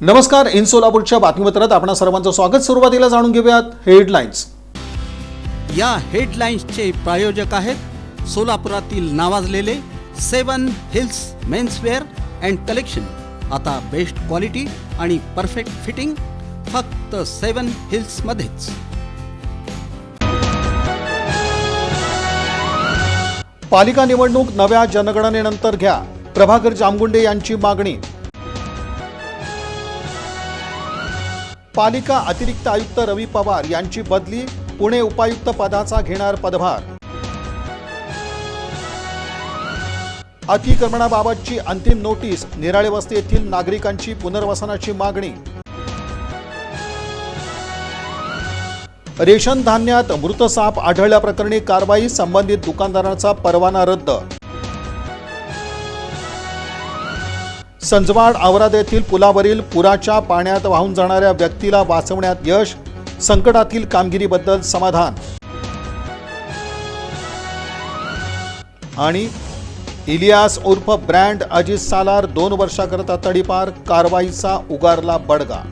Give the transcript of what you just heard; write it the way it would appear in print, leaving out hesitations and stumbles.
नमस्कार, इन सोलापूरच्या बातमीपत्रात आपणा सर्वांचं स्वागत। सुरुवातीला जाणून घेऊयात हेडलाईन्स। या हेडलाईन्सचे प्रायोजक आहेत सोलापुरातील नावाजलेले 7 हिल्स मेन्सवेअर अँड कलेक्शन। आता बेस्ट क्वालिटी आणि परफेक्ट फिटिंग फक्त 7 हिल्स मध्येच। पालिका निवडणूक नव्या जनगणनेनंतर घ्या, प्रभाकर जामगुंडे यांची मागणी। पालिका अतिरिक्त आयुक्त रवी पवार यांची बदली, पुणे उपायुक्त पदाचा घेणार पदभार। अतिक्रमणाबाबतची अंतिम नोटीस, निराळे वस्ती येथील नागरिकांची पुनर्वसनाची मागणी। रेशन धान्यात मृत साप आढळल्याप्रकरणी कारवाई, संबंधित दुकानदारांचा परवाना रद्द। संजवाड औराद येथील पुलावरील पुराच्या पाण्यात वाहून जाणाऱ्या व्यक्तीला वाचवण्यात यश, संकटातील कामगिरीबद्दल समाधान। आणि इलियास उर्फ ब्रँड अजित सालार 2 वर्षाकरता तडीपार, कारवाईचा उगारला बडगा।